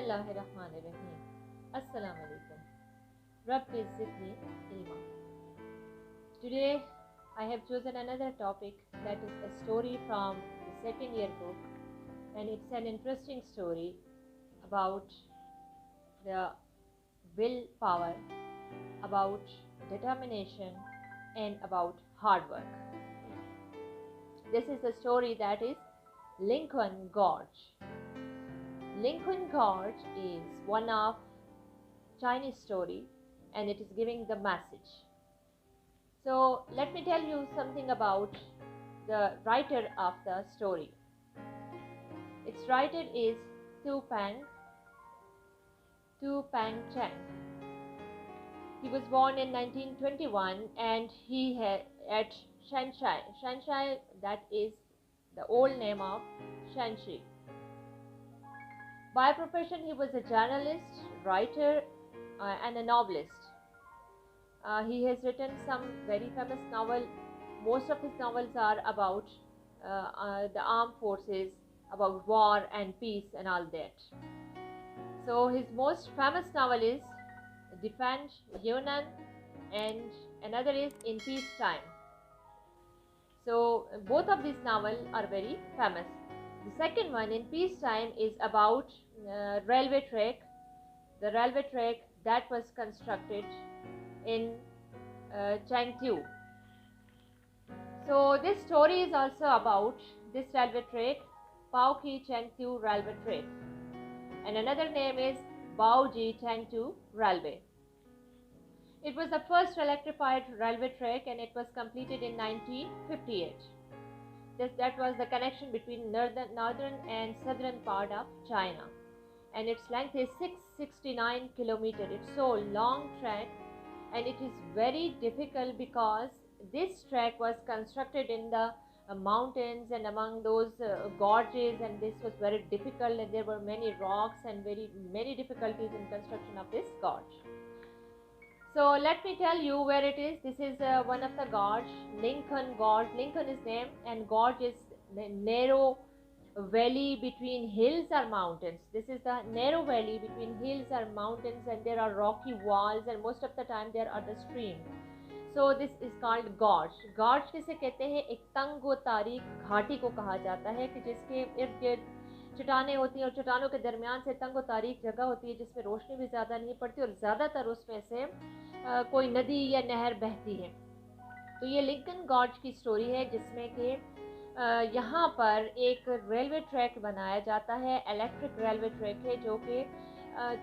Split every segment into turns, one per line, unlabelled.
बिस्मिल्लाहिर्रहमानिर्रहीम। अस्सलाम वालेकुम। Rabbi ज़िदनी इल्मा। Today I have chosen another topic, that is a story from the second year book, and it's an interesting story about the willpower, about determination, and about hard work. This is the story that is Lincoln Gorge. Lincoln Gorge is one of Chinese story, and it is giving the message. So let me tell you something about the writer of the story. Its writer is Tu Pang Cheng. He was born in 1921, and he had at Shanxi. Shanxi, that is the old name of Shanxi. By profession, he was a journalist, writer, and a novelist. He has written some very famous novels. Most of his novels are about the armed forces, about war and peace and all that. So his most famous novel is Defend Yunnan, and another is In Peacetime. So both of these novels are very famous. The second one, In Peacetime, is about railway track. The railway track that was constructed in Chengdu. So this story is also about this railway track, Baoqi Chengdu railway track, and another name is Baoji Chengdu railway. It was the first electrified railway track, and it was completed in 1958. That was the connection between northern and southern part of China, and its length is 669 kilometers. It's so long track, and it is very difficult because this track was constructed in the mountains and among those gorges, and this was very difficult, and there were many rocks and many difficulties in construction of this gorge. So let me tell you where it is. This is one of the gorge, Lincoln Gorge. Lincoln is name, and gorge is the narrow valley between hills or mountains. This is the narrow valley between hills or mountains, and there are rocky walls, and most of the time there are the stream. So this is called gorge. Gorge किसे कहते हैं? एक तंग व तारीक घाटी को कहा जाता है कि जिसके इर्द गिर्द चट्टानें होती हैं, और चट्टानों के दरमियान से तंग व तारीक जगह होती है जिसमें रोशनी भी ज़्यादा नहीं पड़ती, और ज़्यादातर उसमें से कोई नदी या नहर बहती है। तो ये लिंकन गॉर्ज की स्टोरी है, जिसमें कि यहाँ पर एक रेलवे ट्रैक बनाया जाता है, इलेक्ट्रिक रेलवे ट्रैक है, जो कि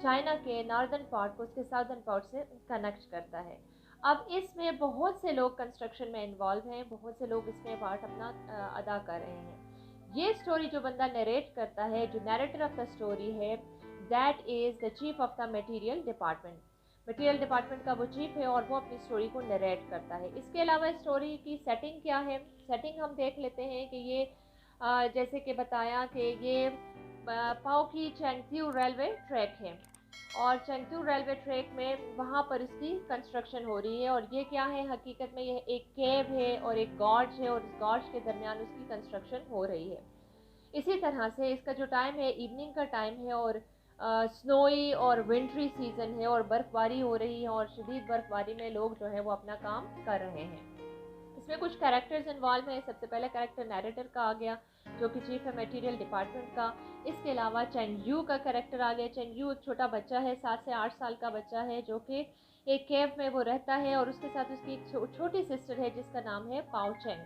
चाइना के नॉर्दर्न पार्ट को उसके साउदर्न पार्ट से कनेक्ट करता है। अब इसमें बहुत से लोग कंस्ट्रक्शन में इन्वॉल्व हैं, बहुत से लोग इसमें पार्ट अपना अदा कर रहे हैं। ये स्टोरी जो बंदा नरेट करता है, जो नरेटर ऑफ द स्टोरी है, that is the chief of the material department. Material department का वो चीफ है, और वो अपनी स्टोरी को नरेट करता है। इसके अलावा स्टोरी की सेटिंग क्या है? सेटिंग हम देख लेते हैं कि ये जैसे कि बताया कि ये पाओकी चेंगतू रेलवे ट्रैक है, और चेंगतू रेलवे ट्रैक में वहाँ पर इसकी कंस्ट्रक्शन हो रही है। और ये क्या है? हकीकत में यह एक केव है और एक गॉर्ज है, और इस गॉर्ज के दरमियान उसकी कंस्ट्रक्शन हो रही है। इसी तरह से इसका जो टाइम है, इवनिंग का टाइम है, और स्नोई और विंटरी सीज़न है, और बर्फ़बारी हो रही है, और शदीद बर्फ़बारी में लोग जो है वो अपना काम कर रहे हैं। इसमें कुछ कैरेक्टर्स इन्वॉल्व हैं। सबसे पहला कैरेक्टर नैरेटर का आ गया, जो कि चीफ है मटेरियल डिपार्टमेंट का। इसके अलावा चेंग यू का कैरेक्टर आ गया। चेंग यू एक छोटा बच्चा है, 7 से 8 साल का बच्चा है, जो कि एक केव में वो रहता है, और उसके साथ उसकी एक छोटी सिस्टर है जिसका नाम है पाओ चेंग।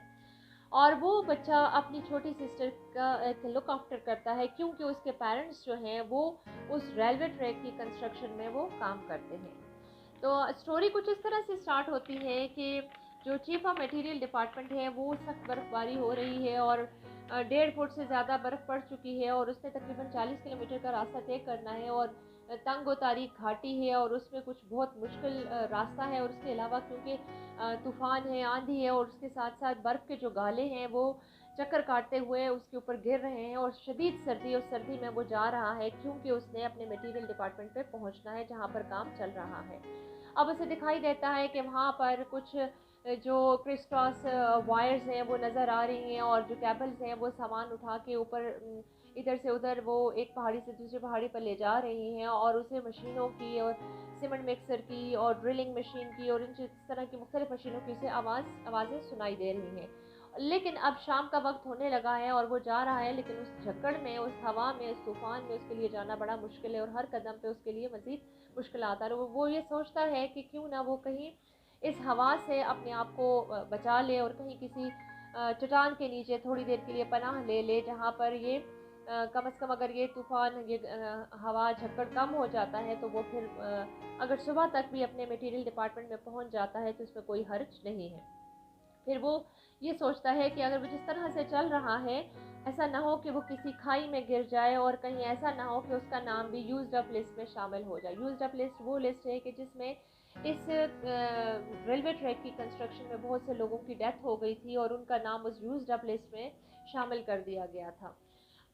और वो बच्चा अपनी छोटी सिस्टर का एक लुक आफ्टर करता है, क्योंकि उसके पेरेंट्स जो हैं वो उस रेलवे ट्रैक की कंस्ट्रक्शन में वो काम करते हैं। तो स्टोरी कुछ इस तरह से स्टार्ट होती है कि जो चीफ ऑफ मटेरियल डिपार्टमेंट है, वो सख्त बर्फ़बारी हो रही है, और 1.5 फुट से ज़्यादा बर्फ़ पड़ चुकी है, और उसने तकरीबन 40 किलोमीटर का रास्ता तय करना है, और तंग व तारीक घाटी है, और उसमें कुछ बहुत मुश्किल रास्ता है। और उसके अलावा क्योंकि तूफ़ान है, आंधी है, और उसके साथ साथ बर्फ़ के जो गाले हैं वो चक्कर काटते हुए उसके ऊपर गिर रहे हैं, और शदीद सर्दी, उस सर्दी में वो जा रहा है, क्योंकि उसने अपने मटेरियल डिपार्टमेंट पे पहुंचना है जहां पर काम चल रहा है। अब उसे दिखाई देता है कि वहाँ पर कुछ जो क्रिस क्रॉस वायर्स हैं वो नज़र आ रही हैं, और जो केबल्स हैं वो सामान उठा के ऊपर इधर से उधर वो एक पहाड़ी से दूसरी पहाड़ी पर ले जा रही हैं, और उसे मशीनों की और सीमेंट मिक्सर की और ड्रिलिंग मशीन की और इस तरह की मुख्तलिफ मशीनों की उसे आवाज़ें सुनाई दे रही हैं। लेकिन अब शाम का वक्त होने लगा है और वो जा रहा है, लेकिन उस झक्कड़ में, उस हवा में, उस तूफान में उसके लिए जाना बड़ा मुश्किल है, और हर कदम पे उसके लिए मज़ीद मुश्किल आता है। वो ये सोचता है कि क्यों ना वो कहीं इस हवा से अपने आप को बचा ले, और कहीं किसी चट्टान के नीचे थोड़ी देर के लिए पनाह ले ले, जहाँ पर ये कम से कम अगर ये तूफ़ान, ये हवा झक्कड़ कम हो जाता है तो वो फिर अगर सुबह तक भी अपने मटेरियल डिपार्टमेंट में पहुंच जाता है तो इसमें कोई हर्ज नहीं है। फिर वो ये सोचता है कि अगर वो जिस तरह से चल रहा है, ऐसा ना हो कि वो किसी खाई में गिर जाए, और कहीं ऐसा ना हो कि उसका नाम भी यूज्ड अप लिस्ट में शामिल हो जाए। यूज्ड अप लिस्ट वो लिस्ट है कि जिसमें इस रेलवे ट्रैक की कंस्ट्रक्शन में बहुत से लोगों की डेथ हो गई थी, और उनका नाम उस यूज्ड अप लिस्ट में शामिल कर दिया गया था।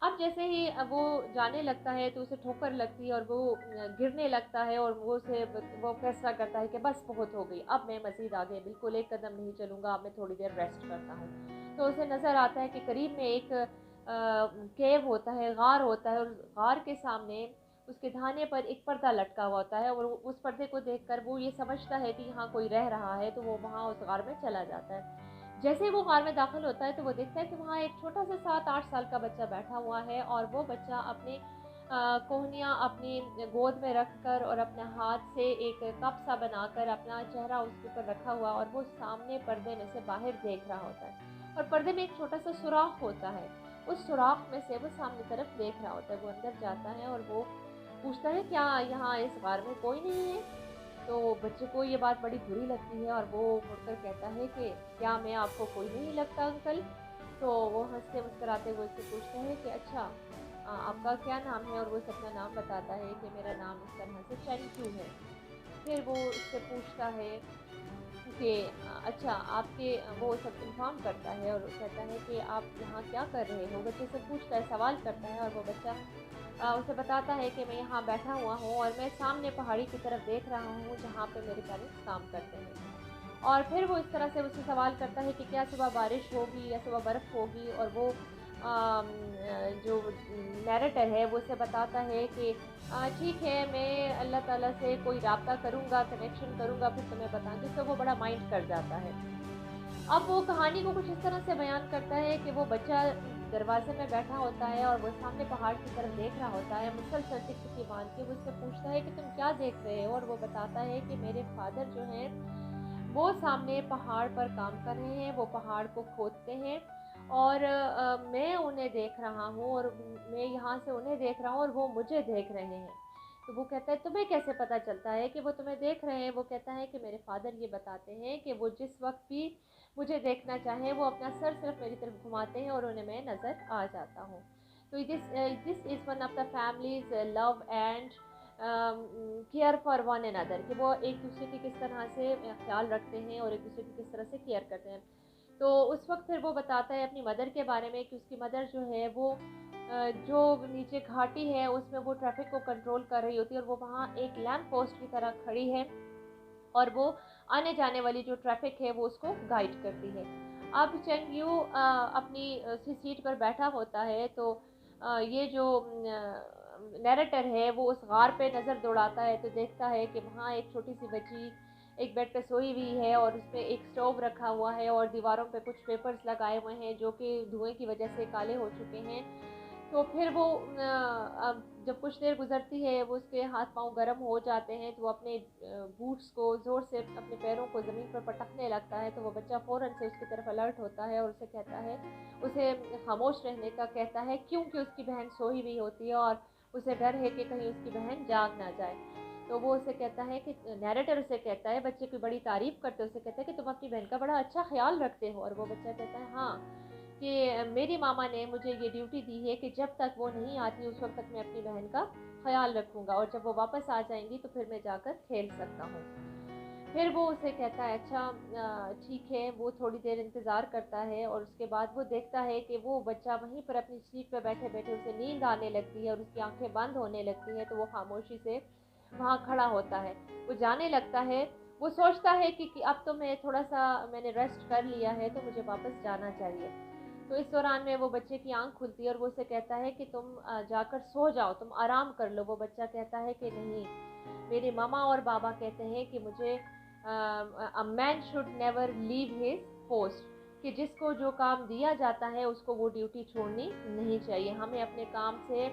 अब जैसे ही वो जाने लगता है तो उसे ठोकर लगती है, और वो गिरने लगता है, और वो फैसला करता है कि बस बहुत हो गई, अब मैं मज़ीद आगे बिल्कुल एक कदम नहीं चलूँगा, अब मैं थोड़ी देर रेस्ट करता हूँ। तो उसे नज़र आता है कि करीब में एक केव होता है, गार होता है, और गार के सामने उसके धाने पर एक पर्दा लटका हुआ होता है, और उस पर्दे को देखकर वो ये समझता है कि यहाँ कोई रह रहा है, तो वो वहाँ उस गार में चला जाता है। जैसे ही वो गार में दाखिल होता है तो वो देखता है कि वहाँ एक छोटा सा 7-8 साल का बच्चा बैठा हुआ है, और वो बच्चा अपने कोहनियाँ अपनी गोद में रख कर और अपने हाथ से एक कप सा बनाकर अपना चेहरा उसके ऊपर रखा हुआ, और वो सामने पर्दे में से बाहर देख रहा होता है, और पर्दे में एक छोटा सा सुराख होता है, उस सुराख में से वो सामने तरफ देख रहा होता है। वो अंदर जाता है और वो पूछता है क्या यहाँ इस गार में कोई नहीं है? तो बच्चे को ये बात बड़ी बुरी लगती है, और वो मुड़कर कहता है कि क्या मैं आपको कोई नहीं लगता अंकल? तो वो हंसते मुस्कुराते हुए उससे पूछते हैं कि अच्छा, आपका क्या नाम है? और वो अपना नाम बताता है कि मेरा नाम इस तरह से चैनक्यू है। फिर वो उससे पूछता है कि अच्छा, आपके वो सब इन्फॉर्म करता है, और कहता है कि आप यहाँ क्या कर रहे हो? बच्चे से पूछता है, सवाल करता है, और वो बच्चा उसे बताता है कि मैं यहाँ बैठा हुआ हूँ, और मैं सामने पहाड़ी की तरफ देख रहा हूँ जहाँ पे मेरे पेरेंट्स काम करते हैं। और फिर वो इस तरह से उससे सवाल करता है कि क्या सुबह बारिश होगी या सुबह बर्फ़ होगी, और वो जो नैरेटर है वो उसे बताता है कि ठीक है, मैं अल्लाह ताला से कोई राब्ता करूँगा, कनेक्शन करूँगा, फिर तुम्हें बताऊँ, जिससे वो बड़ा माइंड कर जाता है। अब वो कहानी को कुछ इस तरह से बयान करता है कि वो बच्चा दरवाजे में बैठा होता है, और वो सामने पहाड़ की तरफ देख रहा होता है, मुसलसल टिकटिकी बांध के। वो उससे पूछता है कि तुम क्या देख रहे हो? और वो बताता है कि मेरे फादर जो हैं वो सामने पहाड़ पर काम कर रहे हैं, वो पहाड़ को खोदते हैं, और मैं उन्हें देख रहा हूँ, और मैं यहाँ से उन्हें देख रहा हूँ, और वो मुझे देख रहे हैं। तो वो कहता है तुम्हें कैसे पता चलता है कि वो तुम्हें देख रहे हैं? वो कहता है कि मेरे फादर ये बताते हैं कि वो जिस वक्त भी मुझे देखना चाहें वो अपना सर सिर्फ मेरी तरफ घुमाते हैं, और उन्हें मैं नज़र आ जाता हूँ। तो this is one of the families love and care for one another, कि वो एक दूसरे की किस तरह से ख्याल रखते हैं और एक दूसरे की किस तरह से केयर करते हैं। तो उस वक्त फिर वो बताता है अपनी मदर के बारे में कि उसकी मदर जो है वो जो नीचे घाटी है उसमें वो ट्रैफिक को कंट्रोल कर रही होती है, और वो वहाँ एक लैंप पोस्ट की तरह खड़ी है, और वो आने जाने वाली जो ट्रैफिक है वो उसको गाइड करती है। अब चेंग यू अपनी सीट पर बैठा होता है, तो ये जो नैरेटर है वो उस गार पे नज़र दौड़ाता है, तो देखता है कि वहाँ एक छोटी सी बच्ची एक बेड पे सोई हुई है, और उसपे एक स्टोव रखा हुआ है, और दीवारों पे कुछ पेपर्स लगाए हुए हैं जो कि धुएं की वजह से काले हो चुके हैं। तो फिर वो अब जब कुछ देर गुजरती है, वो उसके हाथ पांव गर्म हो जाते हैं, तो वो अपने बूट्स को ज़ोर से अपने पैरों को ज़मीन पर पटकने लगता है। तो वो बच्चा फ़ौरन से उसकी तरफ अलर्ट होता है, और उसे कहता है, उसे खामोश रहने का कहता है, क्योंकि उसकी बहन सोई हुई होती है, और उसे डर है कि कहीं उसकी बहन जाग ना जाए। तो वो उसे कहता है कि नैरेटर उसे कहता है, बच्चे की बड़ी तारीफ़ करते उसे कहता है कि तुम अपनी बहन का बड़ा अच्छा ख्याल रखते हो। और वो बच्चा कहता है हाँ, कि मेरी मामा ने मुझे ये ड्यूटी दी है कि जब तक वो नहीं आती उस वक्त तक मैं अपनी बहन का ख्याल रखूँगा, और जब वो वापस आ जाएंगी तो फिर मैं जाकर खेल सकता हूँ। फिर वो उसे कहता है अच्छा, ठीक है। वो थोड़ी देर इंतज़ार करता है, और उसके बाद वो देखता है कि वो बच्चा वहीं पर अपनी सीट पर बैठे बैठे उसे नींद आने लगती है, और उसकी आंखें बंद होने लगती हैं। तो वो खामोशी से वहाँ खड़ा होता है, वो जाने लगता है, वो सोचता है कि अब तो मैं थोड़ा सा मैंने रेस्ट कर लिया है तो मुझे वापस जाना चाहिए। तो इस दौरान में वो बच्चे की आंख खुलती है और वो उसे कहता है कि तुम जाकर सो जाओ, तुम आराम कर लो। वो बच्चा कहता है कि नहीं, मेरे मामा और बाबा कहते हैं कि मुझे a man should never leave his post, कि जिसको जो काम दिया जाता है उसको वो ड्यूटी छोड़नी नहीं चाहिए। हमें अपने काम से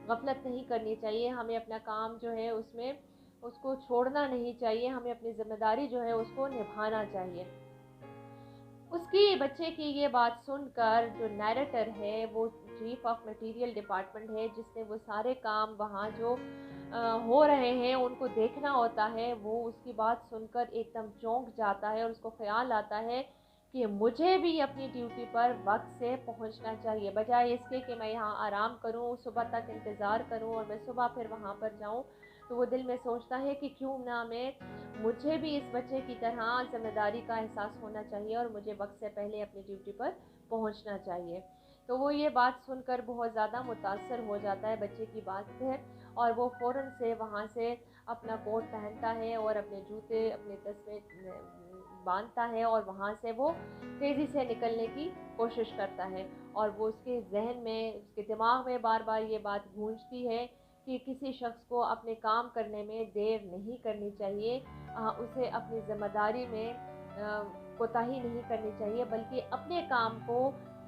गफलत नहीं करनी चाहिए, हमें अपना काम जो है उसमें उसको छोड़ना नहीं चाहिए, हमें अपनी जिम्मेदारी जो है उसको निभाना चाहिए। उसकी बच्चे की ये बात सुनकर जो नैरेटर है वो चीफ ऑफ मटेरियल डिपार्टमेंट है, जिसने वो सारे काम वहाँ जो हो रहे हैं उनको देखना होता है, वो उसकी बात सुनकर एकदम चौंक जाता है और उसको ख्याल आता है कि मुझे भी अपनी ड्यूटी पर वक्त से पहुंचना चाहिए, बजाय इसके कि मैं यहाँ आराम करूँ, सुबह तक इंतज़ार करूँ और मैं सुबह फिर वहाँ पर जाऊँ। तो वो दिल में सोचता है कि क्यों ना मुझे भी इस बच्चे की तरह जिम्मेदारी का एहसास होना चाहिए और मुझे वक्त से पहले अपनी ड्यूटी पर पहुंचना चाहिए। तो वो ये बात सुनकर बहुत ज़्यादा मुतासर हो जाता है बच्चे की बात से, और वो फ़ौरन से वहाँ से अपना कोट पहनता है और अपने जूते अपने तस्मे बांधता है और वहाँ से वो तेज़ी से निकलने की कोशिश करता है। और वो उसके जहन में, उसके दिमाग में बार बार ये बात गूंजती है कि किसी शख्स को अपने काम करने में देर नहीं करनी चाहिए, उसे अपनी ज़िम्मेदारी में कोताही नहीं करनी चाहिए, बल्कि अपने काम को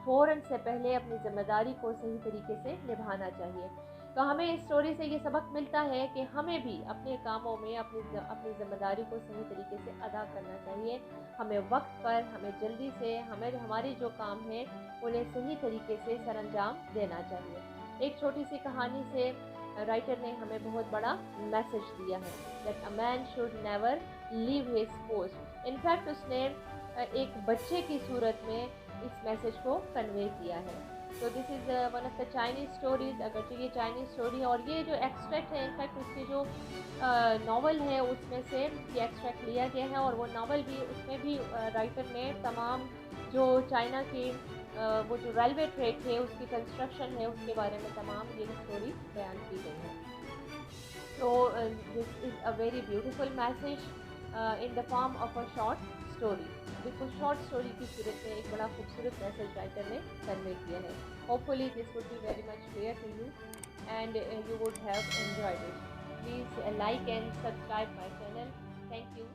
फ़ौरन से पहले अपनी ज़िम्मेदारी को सही तरीके से निभाना चाहिए। तो हमें इस स्टोरी से ये सबक मिलता है कि हमें भी अपने कामों में अपनी ज़िम्मेदारी को सही तरीके से अदा करना चाहिए। हमें वक्त पर, हमें जल्दी से, हमें हमारे जो काम हैं उन्हें सही तरीके से सरअंजाम देना चाहिए। एक छोटी सी कहानी से राइटर ने हमें बहुत बड़ा मैसेज दिया है, that a man should never leave his post. In fact उसने एक बच्चे की सूरत में इस मैसेज को कन्वे किया है। तो this is one of the Chinese stories. अगरचे ये चाइनीज़ स्टोरी है और ये जो एक्सट्रैक्ट है, इनफैक्ट उसकी जो नावल है उसमें से ये एक्सट्रैक्ट लिया गया है, और वो नावल भी, उसमें भी राइटर ने तमाम जो चाइना की वो जो रेलवे ट्रैक है उसकी कंस्ट्रक्शन है उसके बारे में तमाम ये स्टोरी बयान की गई है। तो this is a very beautiful message in the form of a short story. बिल्कुल शॉर्ट स्टोरी की सूरत में एक बड़ा खूबसूरत मैसेज राइटर ने कन्वे किया है। Hopefully this would be very much clear to you and you would have enjoyed it. Please like and subscribe my channel. Thank you.